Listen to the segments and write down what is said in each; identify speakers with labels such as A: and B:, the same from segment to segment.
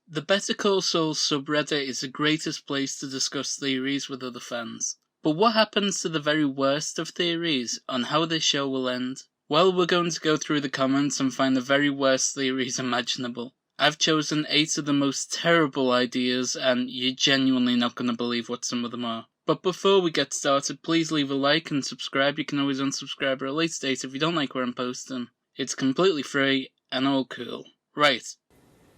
A: The Better Call Saul subreddit is the greatest place to discuss theories with other fans. But what happens to the very worst of theories on how this show will end? Well, we're going to go through the comments and find the very worst theories imaginable. I've chosen 8 of the most terrible ideas, and you're genuinely not going to believe what some of them are. But before we get started, please leave a like and subscribe. You can always unsubscribe at a later date if you don't like what I'm posting. It's completely free and all cool. Right.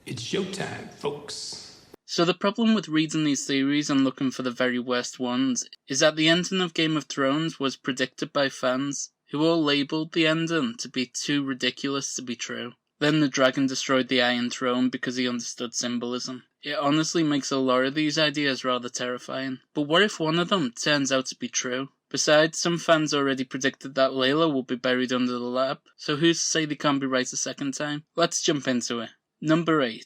B: It's showtime, folks.
A: So the problem with reading these theories and looking for the very worst ones is that the ending of Game of Thrones was predicted by fans, who all labelled the ending to be too ridiculous to be true. Then the dragon destroyed the Iron Throne because he understood symbolism. It honestly makes a lot of these ideas rather terrifying. But what if one of them turns out to be true? Besides, some fans already predicted that Lalo will be buried under the lab, so who's to say they can't be right a second time? Let's jump into it. Number 8.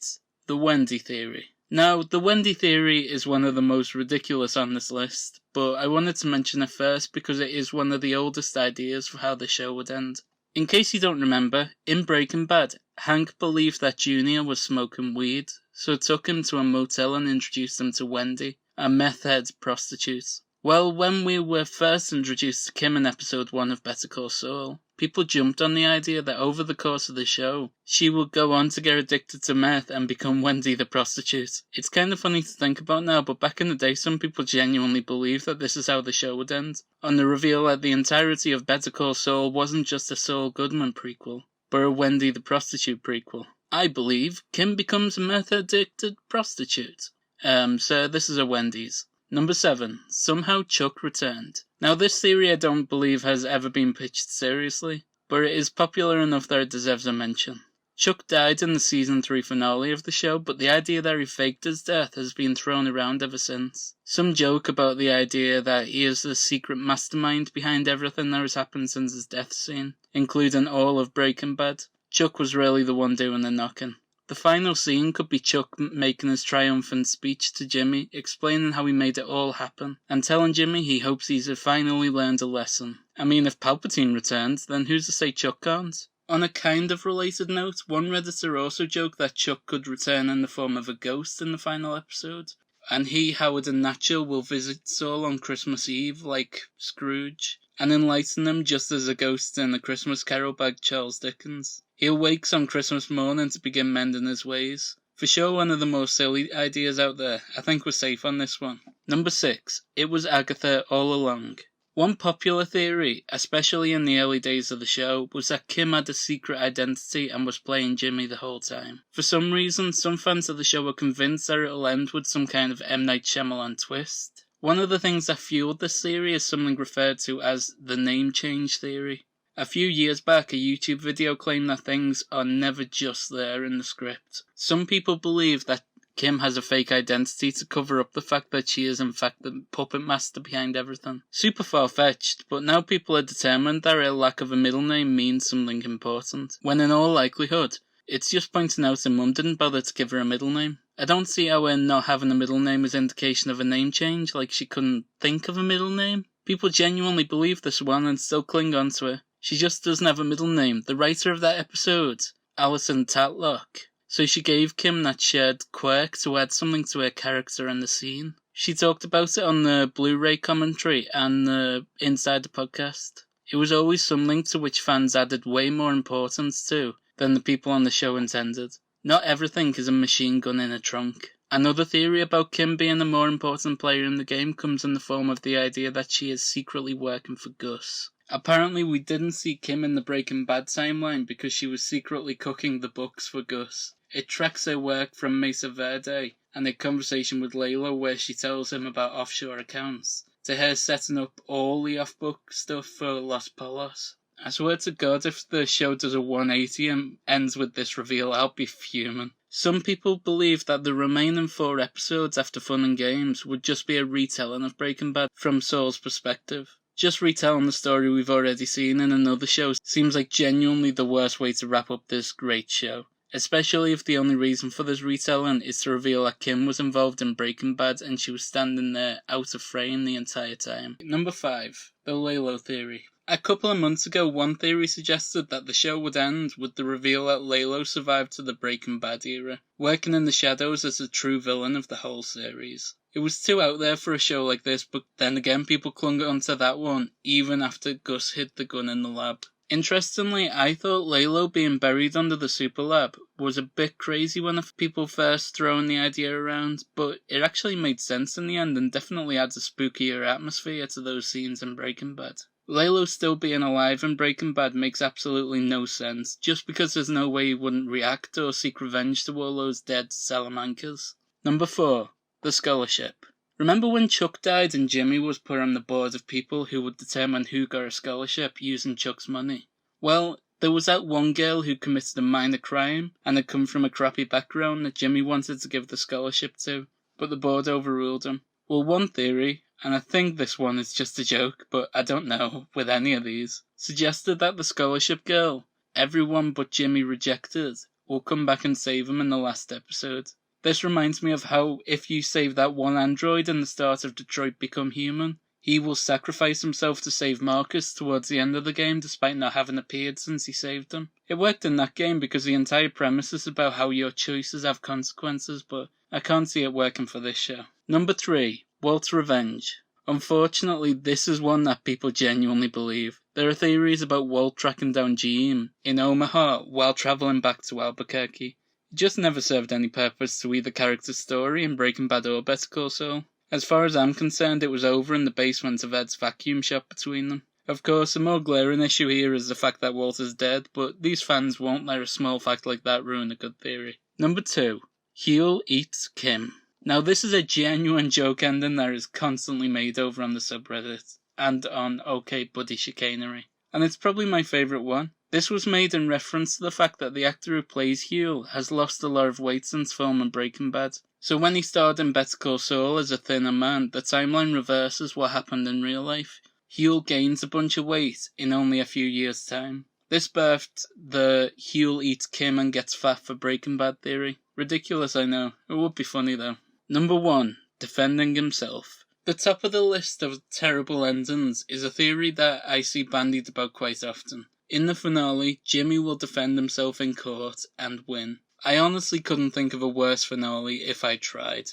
A: The Wendy Theory. Now, the Wendy Theory is one of the most ridiculous on this list, but I wanted to mention it first because it is one of the oldest ideas for how the show would end. In case you don't remember, in Breaking Bad, Hank believed that Junior was smoking weed, so took him to a motel and introduced him to Wendy, a meth-head prostitute. Well, when we were first introduced to Kim in episode 1 of Better Call Saul, people jumped on the idea that over the course of the show, she would go on to get addicted to meth and become Wendy the prostitute. It's kind of funny to think about now, but back in the day some people genuinely believed that this is how the show would end, on the reveal that the entirety of Better Call Saul wasn't just a Saul Goodman prequel, but a Wendy the prostitute prequel. I believe Kim becomes a meth-addicted prostitute. So this is a Wendy's. Number 7. Somehow Chuck returned. Now this theory I don't believe has ever been pitched seriously, but it is popular enough that it deserves a mention. Chuck died in the season 3 finale of the show, but the idea that he faked his death has been thrown around ever since. Some joke about the idea that he is the secret mastermind behind everything that has happened since his death scene, including all of Breaking Bad. Chuck was really the one doing the knocking. The final scene could be Chuck making his triumphant speech to Jimmy, explaining how he made it all happen, and telling Jimmy he hopes he's finally learned a lesson. I mean, if Palpatine returned, then who's to say Chuck can't? On a kind of related note, one Redditor also joked that Chuck could return in the form of a ghost in the final episode, and he, Howard, and Nacho will visit Saul on Christmas Eve like Scrooge, and enlighten him just as a ghost in the Christmas Carol by Charles Dickens. He awakes on Christmas morning to begin mending his ways. For sure one of the most silly ideas out there. I think we're safe on this one. Number 6. It was Agatha all along. One popular theory, especially in the early days of the show, was that Kim had a secret identity and was playing Jimmy the whole time. For some reason, some fans of the show were convinced that it'll end with some kind of M. Night Shyamalan twist. One of the things that fueled this theory is something referred to as the name change theory. A few years back, a YouTube video claimed that things are never just there in the script. Some people believe that Kim has a fake identity to cover up the fact that she is in fact the puppet master behind everything. Super far-fetched, but now people are determined that her lack of a middle name means something important, when in all likelihood, it's just pointing out her mum didn't bother to give her a middle name. I don't see how her not having a middle name is indication of a name change, like she couldn't think of a middle name. People genuinely believe this one and still cling on to her. She just doesn't have a middle name. The writer of that episode, Alison Tatlock, so she gave Kim that shared quirk to add something to her character in the scene. She talked about it on the Blu-ray commentary and the Inside the podcast. It was always something to which fans added way more importance to than the people on the show intended. Not everything is a machine gun in a trunk. Another theory about Kim being a more important player in the game comes in the form of the idea that she is secretly working for Gus. Apparently we didn't see Kim in the Breaking Bad timeline because she was secretly cooking the books for Gus. It tracks her work from Mesa Verde and a conversation with Lalo where she tells him about offshore accounts, to her setting up all the off-book stuff for Los Polos. I swear to God, if the show does a 180 and ends with this reveal, I'll be fuming. Some people believe that the remaining 4 episodes after Fun and Games would just be a retelling of Breaking Bad from Saul's perspective. Just retelling the story we've already seen in another show seems like genuinely the worst way to wrap up this great show. Especially if the only reason for this retelling is to reveal that Kim was involved in Breaking Bad and she was standing there out of frame the entire time. Number 5. The Lalo Theory. A couple of months ago, one theory suggested that the show would end with the reveal that Lalo survived to the Breaking Bad era, working in the shadows as the true villain of the whole series. It was too out there for a show like this, but then again people clung onto that one, even after Gus hid the gun in the lab. Interestingly, I thought Lalo being buried under the super lab was a bit crazy when people first thrown the idea around, but it actually made sense in the end and definitely adds a spookier atmosphere to those scenes in Breaking Bad. Lalo still being alive in Breaking Bad makes absolutely no sense, just because there's no way he wouldn't react or seek revenge to all those dead Salamancas. Number 4. The Scholarship. Remember when Chuck died and Jimmy was put on the board of people who would determine who got a scholarship using Chuck's money? Well, there was that one girl who committed a minor crime and had come from a crappy background that Jimmy wanted to give the scholarship to, but the board overruled him. Well, one theory, and I think this one is just a joke, but I don't know with any of these, suggested that the scholarship girl, everyone but Jimmy rejected, will come back and save him in the last episode. This reminds me of how if you save that one android in the start of Detroit Become Human, he will sacrifice himself to save Marcus towards the end of the game despite not having appeared since he saved him. It worked in that game because the entire premise is about how your choices have consequences, but I can't see it working for this show. Number 3. Walt's Revenge. Unfortunately, this is one that people genuinely believe. There are theories about Walt tracking down Gene in Omaha while travelling back to Albuquerque. It just never served any purpose to either character's story in Breaking Bad or Better Call Saul. As far as I'm concerned, it was over in the basement of Ed's vacuum shop between them. Of course, a more glaring issue here is the fact that Walt is dead, but these fans won't let a small fact like that ruin a good theory. Number 2. Huell eats Kim. Now this is a genuine joke ending that is constantly made over on the subreddit and on OK Buddy Chicanery, and it's probably my favourite one. This was made in reference to the fact that the actor who plays Huell has lost a lot of weight since filming Breaking Bad. So when he starred in Better Call Saul as a thinner man, the timeline reverses what happened in real life. Huell gains a bunch of weight in only a few years' time. This birthed the Huell eats Kim and gets fat for Breaking Bad theory. Ridiculous, I know. It would be funny though. Number 1. Defending himself. The top of the list of terrible endings is a theory that I see bandied about quite often. In the finale, Jimmy will defend himself in court and win. I honestly couldn't think of a worse finale if I tried.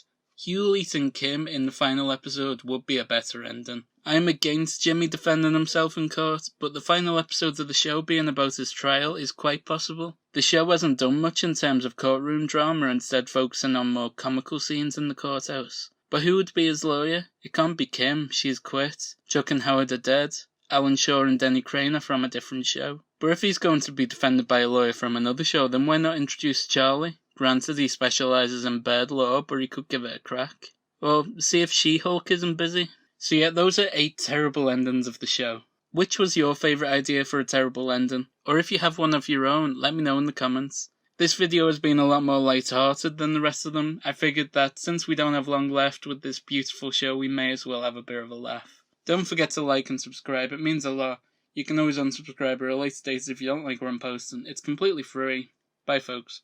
A: Huell eating Kim in the final episode would be a better ending. I am against Jimmy defending himself in court, but the final episode of the show being about his trial is quite possible. The show hasn't done much in terms of courtroom drama, instead focusing on more comical scenes in the courthouse. But who would be his lawyer? It can't be Kim, she's quit. Chuck and Howard are dead. Alan Shaw and Denny Crane are from a different show. But if he's going to be defended by a lawyer from another show, then why not introduce Charlie? Granted, he specialises in bird law, but he could give it a crack. Or see if She-Hulk isn't busy. So yeah, those are 8 terrible endings of the show. Which was your favourite idea for a terrible ending? Or if you have one of your own, let me know in the comments. This video has been a lot more light-hearted than the rest of them. I figured that since we don't have long left with this beautiful show, we may as well have a bit of a laugh. Don't forget to like and subscribe, it means a lot. You can always unsubscribe at a later date if you don't like what I'm posting. It's completely free. Bye folks.